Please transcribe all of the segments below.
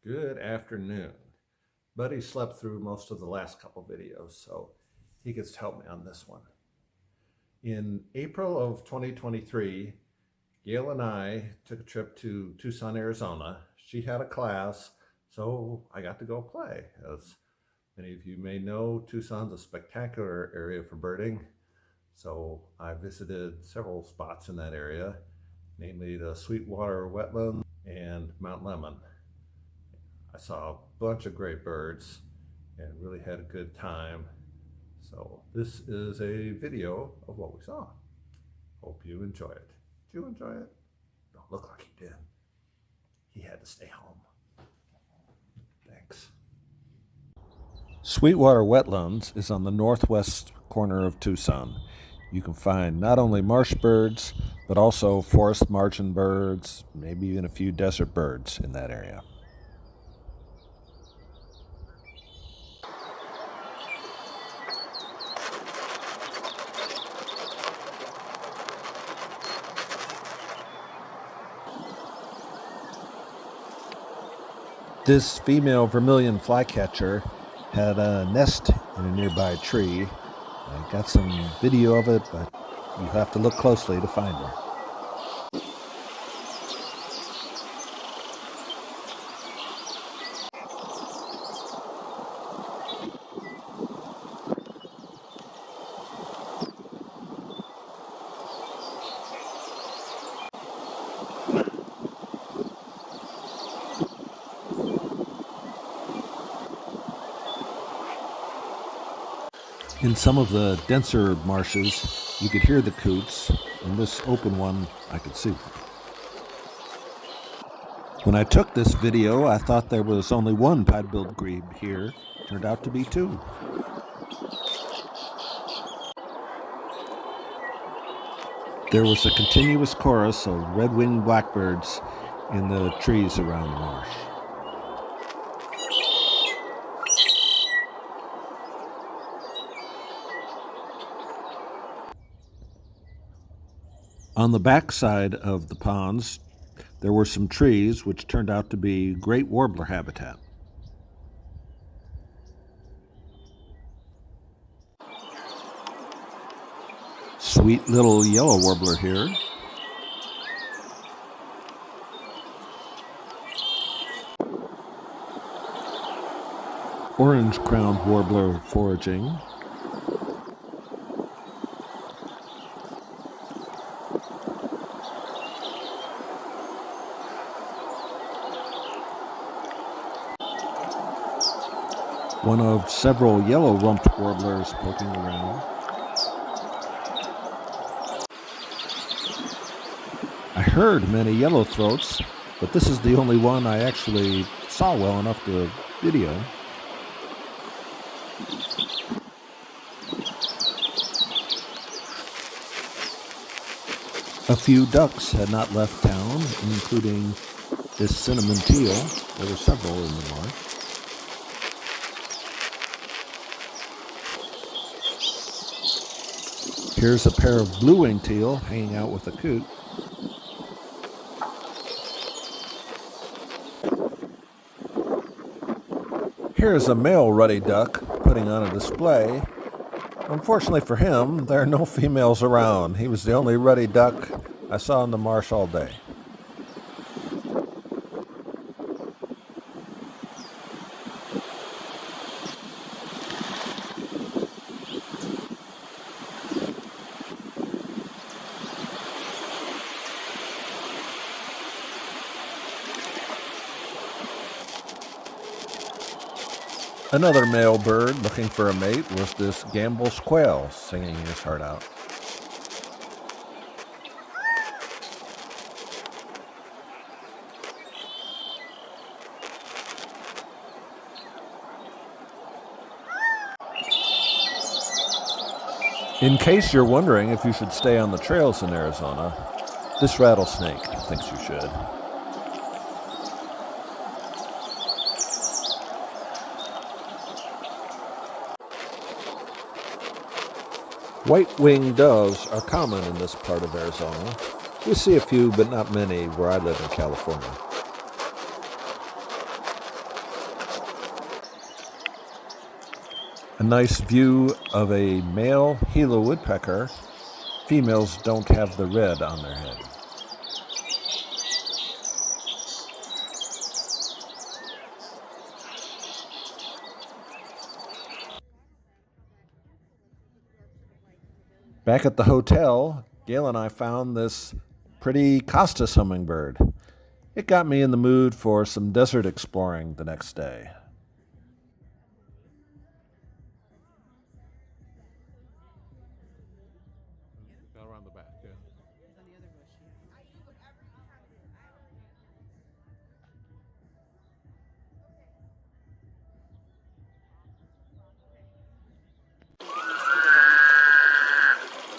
Good afternoon. Buddy slept through most of the last couple videos, so he gets to help me on this one. In April of 2023, Gail and I took a trip to Tucson, Arizona. She had a class, so I got to go play. As many of you may know, Tucson's a spectacular area for birding. So I visited several spots in that area, namely the Sweetwater Wetlands and Mount Lemmon. I saw a bunch of great birds and really had a good time. So this is a video of what we saw. Hope you enjoy it. Did you enjoy it? Don't look like you did. He had to stay home. Thanks. Sweetwater Wetlands is on the northwest corner of Tucson. You can find not only marsh birds, but also forest margin birds, maybe even a few desert birds in that area. This female Vermilion Flycatcher had a nest in a nearby tree. I got some video of it, but you have to look closely to find her. In some of the denser marshes, you could hear the coots. In this open one, I could see them. When I took this video, I thought there was only one pied-billed grebe here. Turned out to be two. There was a continuous chorus of red-winged blackbirds in the trees around the marsh. On the back side of the ponds, there were some trees which turned out to be great warbler habitat. Sweet little yellow warbler here. Orange-crowned warbler foraging. One of several yellow-rumped warblers poking around. I heard many yellow-throats, but this is the only one I actually saw well enough to video. A few ducks had not left town, including this cinnamon teal. There were several in the marsh. Here's a pair of blue-winged teal hanging out with a coot. Here's a male ruddy duck putting on a display. Unfortunately for him, there are no females around. He was the only ruddy duck I saw in the marsh all day. Another male bird looking for a mate was this Gambel's quail, singing his heart out. In case you're wondering if you should stay on the trails in Arizona, this rattlesnake thinks you should. White-winged doves are common in this part of Arizona. We see a few, but not many, where I live in California. A nice view of a male Gila woodpecker. Females don't have the red on their head. Back at the hotel, Gail and I found this pretty Costa hummingbird. It got me in the mood for some desert exploring the next day. Got around the back, yeah.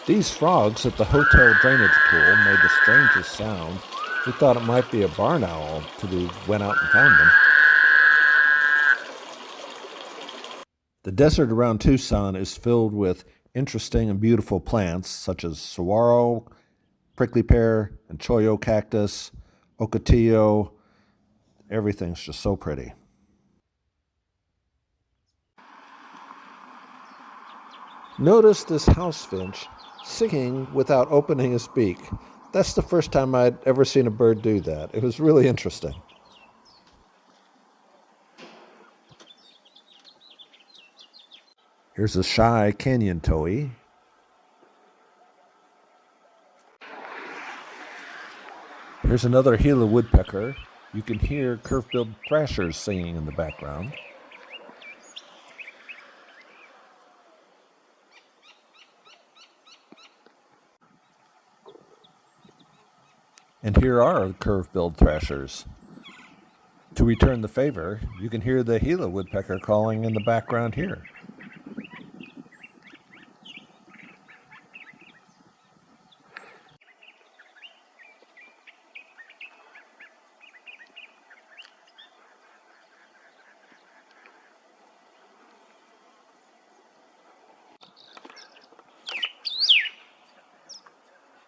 These frogs at the hotel drainage pool made the strangest sound. We thought it might be a barn owl till we went out and found them. The desert around Tucson is filled with interesting and beautiful plants such as saguaro, prickly pear, and choyo cactus, ocotillo. Everything's just so pretty. Notice this house finch singing without opening his beak. That's the first time I'd ever seen a bird do that. It was really interesting. Here's a shy canyon towhee. Here's another Gila woodpecker. You can hear curve-billed thrashers singing in the background. And here are curve-billed thrashers. To return the favor, you can hear the Gila woodpecker calling in the background here.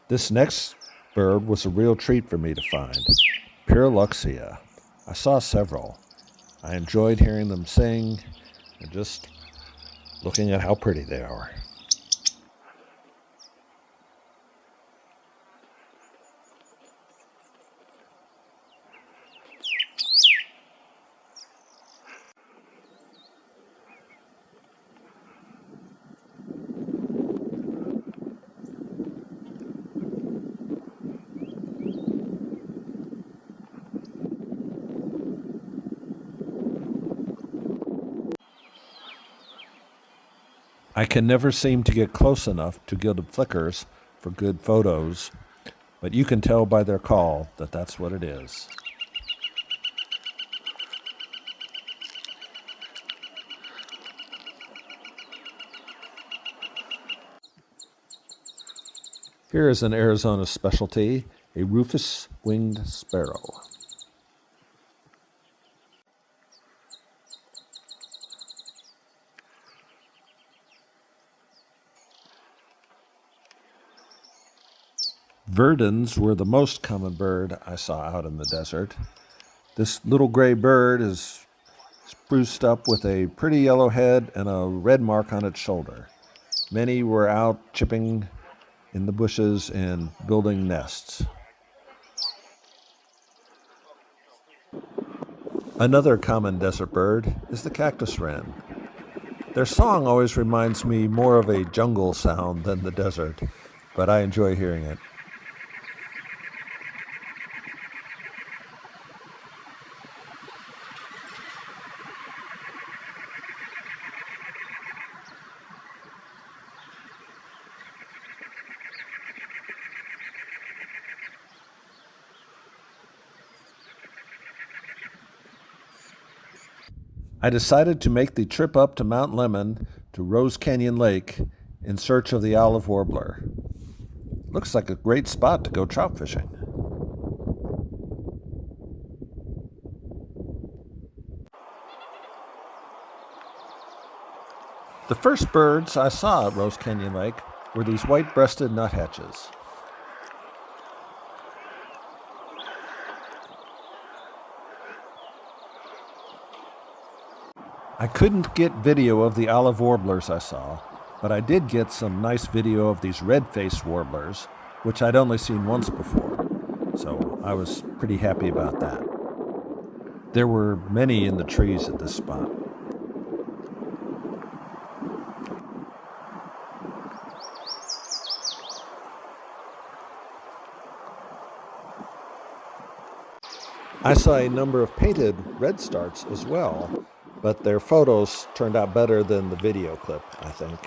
This next bird was a real treat for me to find. Pyrrhuloxia. I saw several. I enjoyed hearing them sing and just looking at how pretty they are. I can never seem to get close enough to Gilded Flickers for good photos, but you can tell by their call that that's what it is. Here is an Arizona specialty, a Rufous-winged Sparrow. Verdins were the most common bird I saw out in the desert. This little gray bird is spruced up with a pretty yellow head and a red mark on its shoulder. Many were out chipping in the bushes and building nests. Another common desert bird is the Cactus Wren. Their song always reminds me more of a jungle sound than the desert, but I enjoy hearing it. I decided to make the trip up to Mount Lemmon to Rose Canyon Lake in search of the olive warbler. Looks like a great spot to go trout fishing. The first birds I saw at Rose Canyon Lake were these white-breasted nuthatches. I couldn't get video of the olive warblers I saw, but I did get some nice video of these red-faced warblers, which I'd only seen once before, so I was pretty happy about that. There were many in the trees at this spot. I saw a number of painted redstarts as well, but their photos turned out better than the video clip, I think.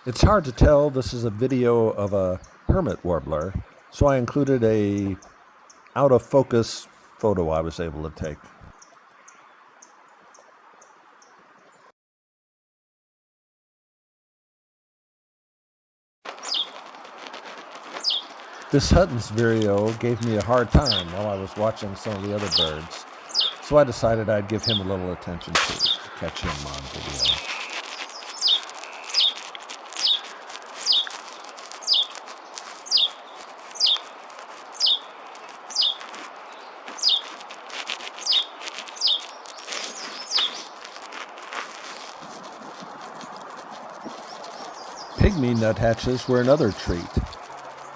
It's hard to tell this is a video of a Hermit Warbler, so I included a out-of-focus photo I was able to take. This Hutton's vireo gave me a hard time while I was watching some of the other birds, so I decided I'd give him a little attention too, to catch him on video. Pygmy Nuthatches were another treat.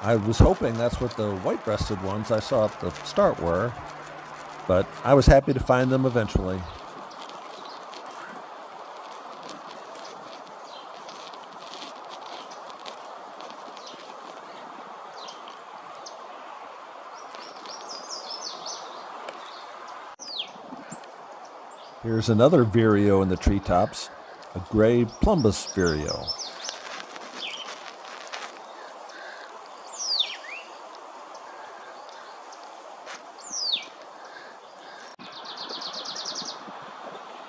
I was hoping that's what the white-breasted ones I saw at the start were, but I was happy to find them eventually. Here's another vireo in the treetops, a gray plumbous vireo.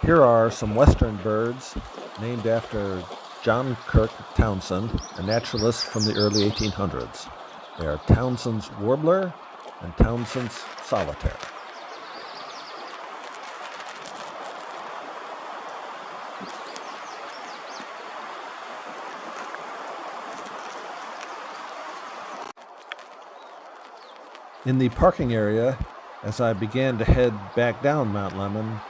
Here are some western birds named after John Kirk Townsend, a naturalist from the early 1800s. They are Townsend's Warbler and Townsend's Solitaire. In the parking area, as I began to head back down Mount Lemmon,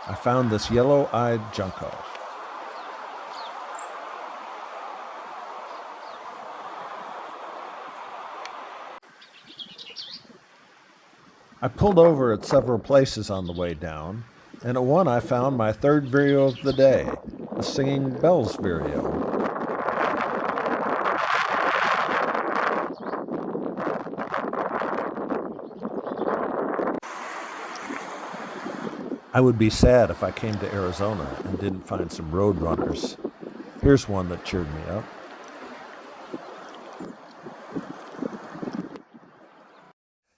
I found this yellow-eyed junco. I pulled over at several places on the way down, and at one I found my third vireo of the day, a singing bells vireo. I would be sad if I came to Arizona and didn't find some Roadrunners. Here's one that cheered me up.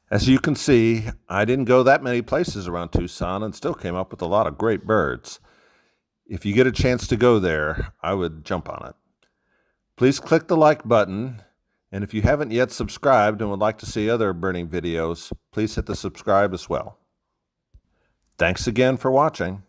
As you can see, I didn't go that many places around Tucson and still came up with a lot of great birds. If you get a chance to go there, I would jump on it. Please click the like button, and if you haven't yet subscribed and would like to see other birding videos, please hit the subscribe as well. Thanks again for watching.